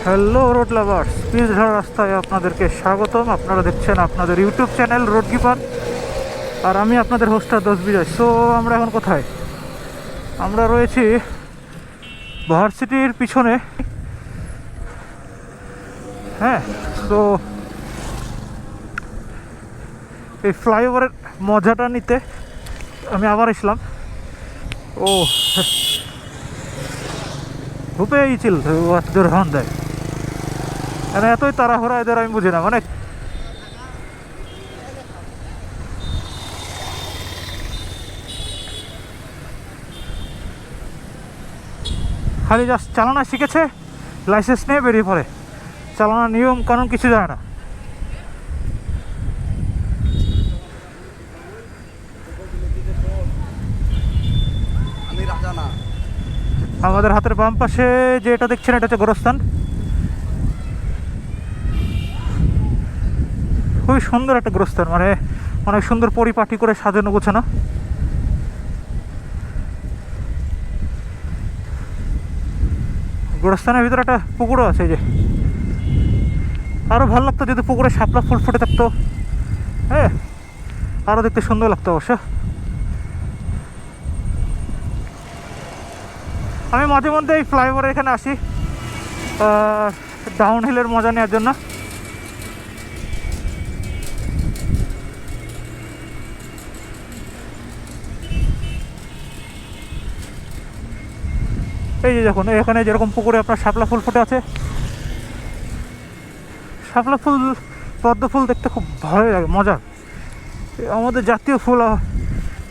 Hello road lovers, pitch ঝাড় রাস্তায় আপনাদেরকে স্বাগতম। আপনারা দেখছেন আপনাদের ইউটিউব চ্যানেল রোড কিপার, আর আমি আপনাদের হোস্টার দোষ বিজয়। সো আমরা এখন কোথায়? আমরা রয়েছি ভার্সিটির পিছনে। হ্যাঁ, তো এই ফ্লাইওভারের মজাটা নিতে আমি আবার আসলাম। ও হুপে ছিল জোর হন দেয়, মানে এতই তাড়াহুড়া এদের আমি বুঝি না। মানে খালি জাস্ট চালানো শিখেছে, লাইসেন্স নিয়ে বেরিয়ে পড়ে, চালানোর নিয়ম কানুন কিছু জানে না। আমাদের হাতের বাম পাশে যে এটা দেখছেন, এটা হচ্ছে গোরস্থান। খুবই সুন্দর একটা গোরস্থান, মানে অনেক সুন্দর পরিপাটি করে সাজানো গোছানো। গোরস্থানের ভিতরে একটা পুকুরও আছে। যে আরও ভালো লাগতো যদি পুকুরে শাপলা ফুল ফুটে থাকতো। হ্যাঁ, আরও দেখতে সুন্দর লাগতো অবশ্য। আমি মাঝে মধ্যে এই ফ্লাইওভারে এখানে আসি ডাউন হিলের মজা নেওয়ার জন্য। এই যে দেখুন, এখানে যেরকম পুকুরে আপনার শাপলা ফুল ফুটে আছে, শাপলা ফুল পদ্ম ফুল দেখতে খুব ভালোই লাগে, মজা। আমাদের জাতীয় ফুল,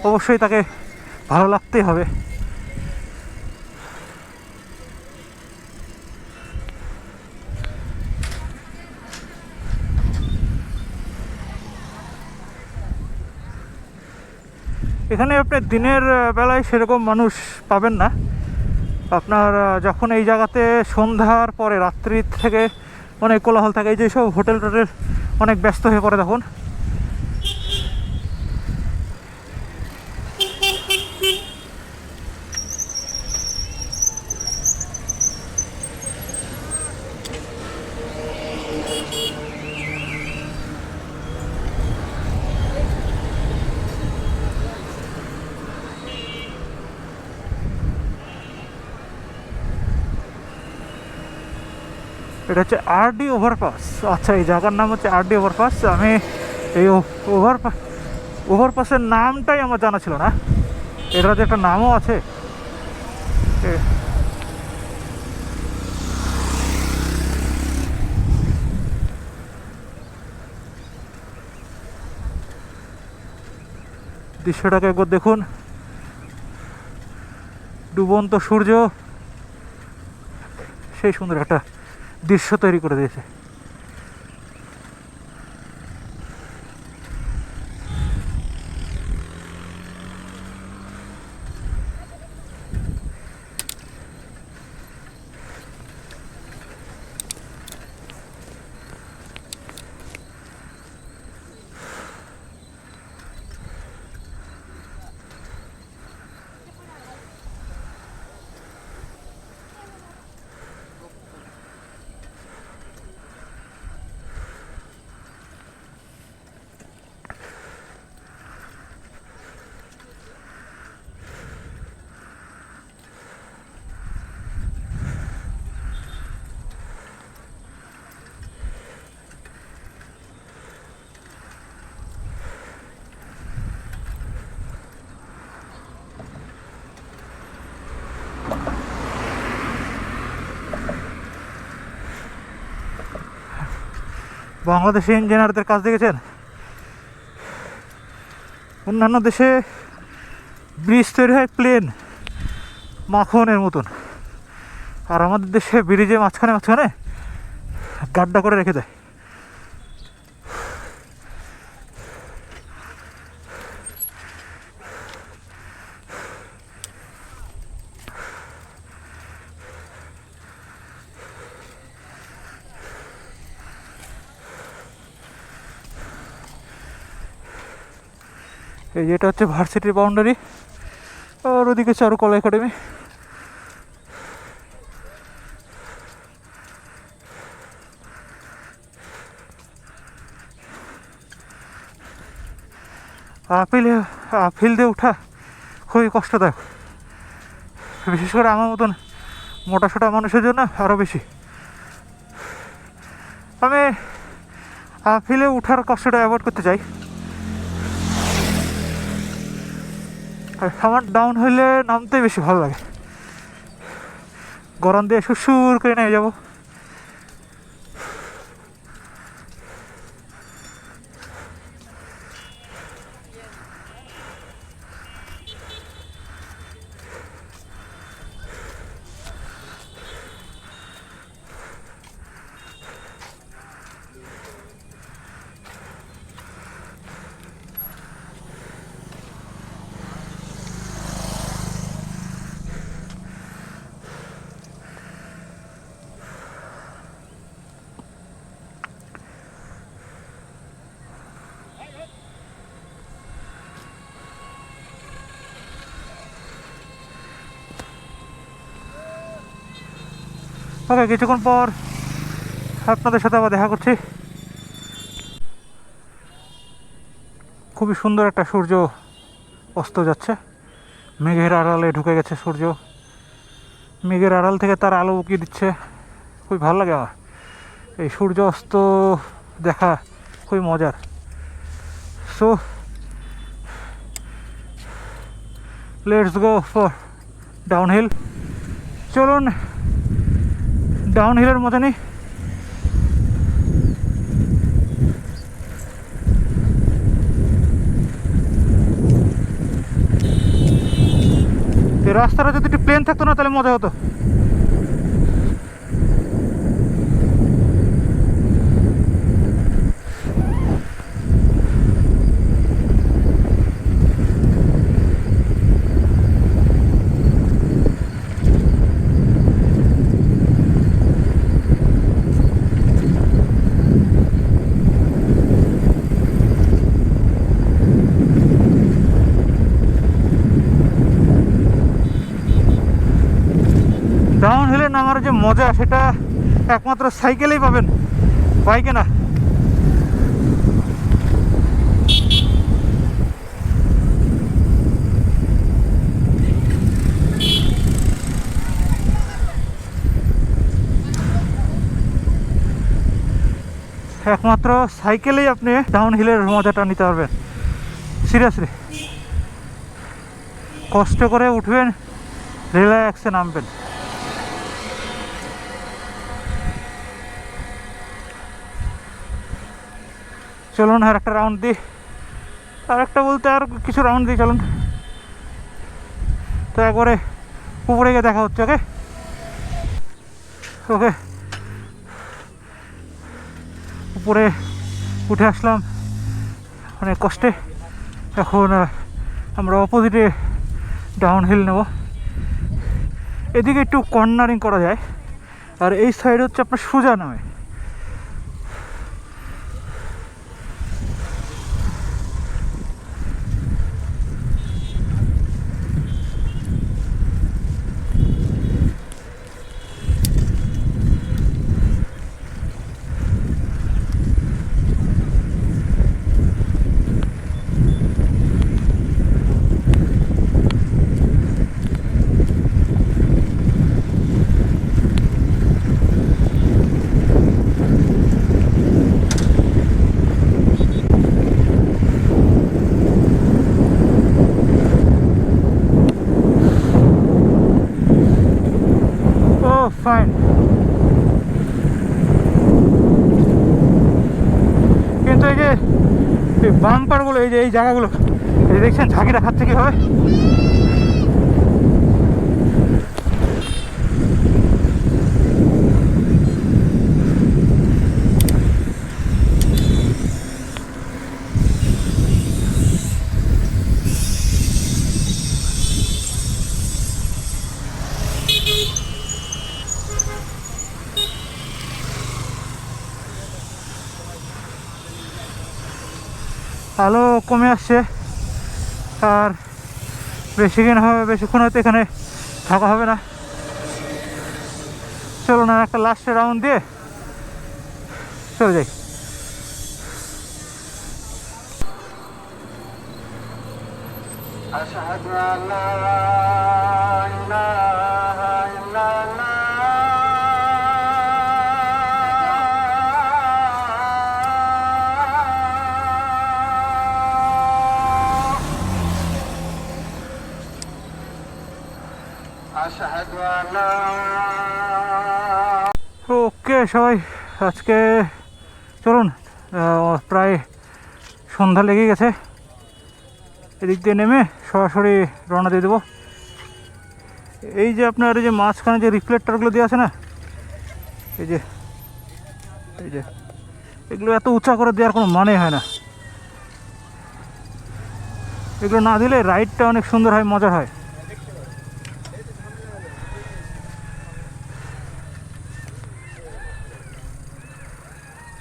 অবশ্যই তাকে ভালো লাগতেই হবে। এখানে আপনি দিনের বেলায় সেরকম মানুষ পাবেন না। আপনার যখন এই জায়গাতে সন্ধ্যার পরে, রাত্রি থেকে অনেক কোলাহল থাকে, এই যে সব হোটেল টোটেল অনেক ব্যস্ত হয়ে পড়ে তখন। এটা হচ্ছে আরডি ওভারপাস। আচ্ছা, এই জায়গার নাম হচ্ছে আরডি ওভারপাস। আমি এই ওভারপাসের নামটাই আমার জানা ছিল না, এটার যে একটা নামও আছে। দৃশ্যটাকে একবার দেখুন, ডুবন্ত সূর্য সেই সুন্দর একটা দৃশ্য তৈরি করে দিয়েছে। বাংলাদেশে ইঞ্জিনিয়ারদের কাজ দেখেছেন? অন্যান্য দেশে ব্রিজ তৈরি হয় প্লেন মাখনের মতন, আর আমাদের দেশে ব্রিজে মাঝখানে মাঝখানে গাড্ডা করে রেখে দেয়। এই যেটা হচ্ছে ভার্সিটির বাউন্ডারি, আর ওদিকে চারুকলা একাডেমি। আপিলে আপিল দিয়ে ওঠা খুবই কষ্টদায়ক, বিশেষ করে আমার মতন মোটাসোটা মানুষের জন্য আরও বেশি। আমি আপিলে ওঠার কষ্টটা অ্যাভয়েড করতে চাই। আর আমার ডাউন হইলে নামতে বেশি ভালো লাগে, গরম দিয়ে সুর করে নেমে যাবো। ওকে, কিছুক্ষণ পর আপনাদের সাথে আবার দেখা করছি। খুবই সুন্দর একটা সূর্য অস্ত যাচ্ছে, মেঘের আড়ালে ঢুকে গেছে সূর্য, মেঘের আড়াল থেকে তার আলো উকিয়ে দিচ্ছে। খুবই ভালো লাগে আমার এই সূর্য অস্ত দেখা, খুবই মজার। So let's go for downhill. চলুন ডাউনহিলের মজা নিই। এই রাস্তাটা যদি একটু প্লেন থাকতো না তাহলে মজা হতো। ডাউন হিলে নামার যে মজা সেটা একমাত্র সাইকেলেই পাবেন, বাইকে না। একমাত্র সাইকেলেই আপনি ডাউন হিলের মজাটা নিতে পারবেন। সিরিয়াসলি, কষ্ট করে উঠবেন, রিল্যাক্সে নামবেন। চলুন আর একটা রাউন্ড দিই, আর একটা বলতে আর কিছু রাউন্ড দিই চলুন। তো একবারে উপরে গিয়ে দেখা হচ্ছে। ওকে ওকে, উপরে উঠে আসলাম অনেক কষ্টে। এখন আমরা অপোজিটে ডাউন হিল নেব। এদিকে একটু কর্নারিং করা যায়, আর এই সাইড হচ্ছে আপনার সোজা নামে। ফাইন, কিন্তু এই যে বাম্পারগুলো, এই যে এই জায়গাগুলো, এই দেখছেন ঝাঁকিটা খাচ্ছে কীভাবে। আলো কমে আসছে, আর বেশিক্ষণ হয়তো এখানে থাকা হবে না। চলো না একটা লাস্ট রাউন্ড দিয়ে চলে যাই। أشهد أن لا إله إلا الله أشهد أن لا ওকে সবাই, আজকে চলুন, প্রায় সন্ধ্যা লেগে গেছে। এদিক দিয়ে নেমে সরাসরি রওনা দিয়ে দেবো। এই যে আপনার এই যে মাঝখানে যে রিফ্লেক্টরগুলো দিয়ে আছে না, এই যে এগুলো এত উঁচা করে দেওয়ার কোনো মানে হয় না। এগুলো না দিলে রাইডটা অনেক সুন্দর হয়, মজার হয়।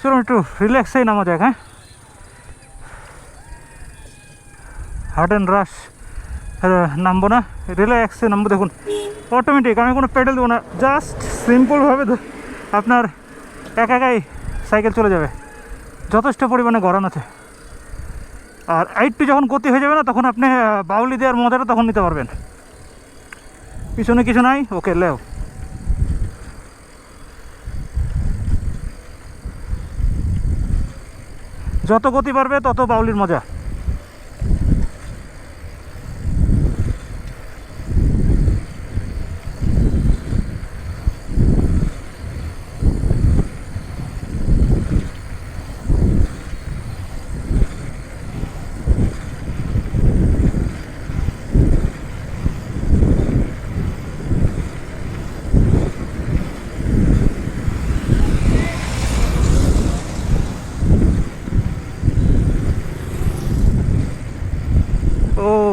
চলুন একটু রিল্যাক্সেই নামা যাক। হ্যাঁ, হার্ড অ্যান্ড রাশ নামবো না, রিল্যাক্সে নামবো। দেখুন অটোমেটিক, আমি কোনো পেডেল দেবো না, জাস্ট সিম্পলভাবে আপনার একাই সাইকেল চলে যাবে। যথেষ্ট পরিমাণে গড়ান আছে। আর একটু যখন গতি হয়ে যাবে না, তখন আপনি বাউলি দেওয়ার মজাটা তখন নিতে পারবেন। পিছনে কিছু নাই, ওকে লেও। যত গতি বাড়বে তত বাউলির মজা।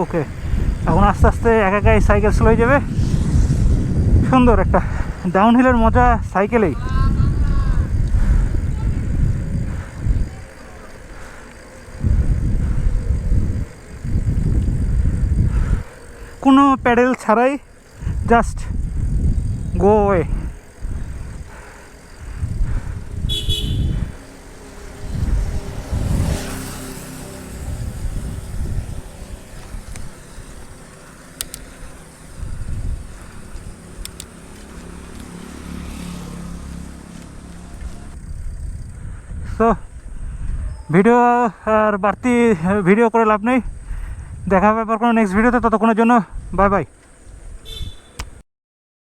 ওকে, এখন আস্তে আস্তে একাই সাইকেল স্লো হয়ে যাবে। সুন্দর একটা ডাউন হিলের মজা সাইকেলেই। কোনো প্যাডেল ছাড়াই, জাস্ট গো ওয়ে। তো ভিডিও আর বাড়তি ভিডিও করে লাভ নেই। দেখা হবে আবার কোনো নেক্সট ভিডিওতে। ততক্ষণের জন্য বাই বাই।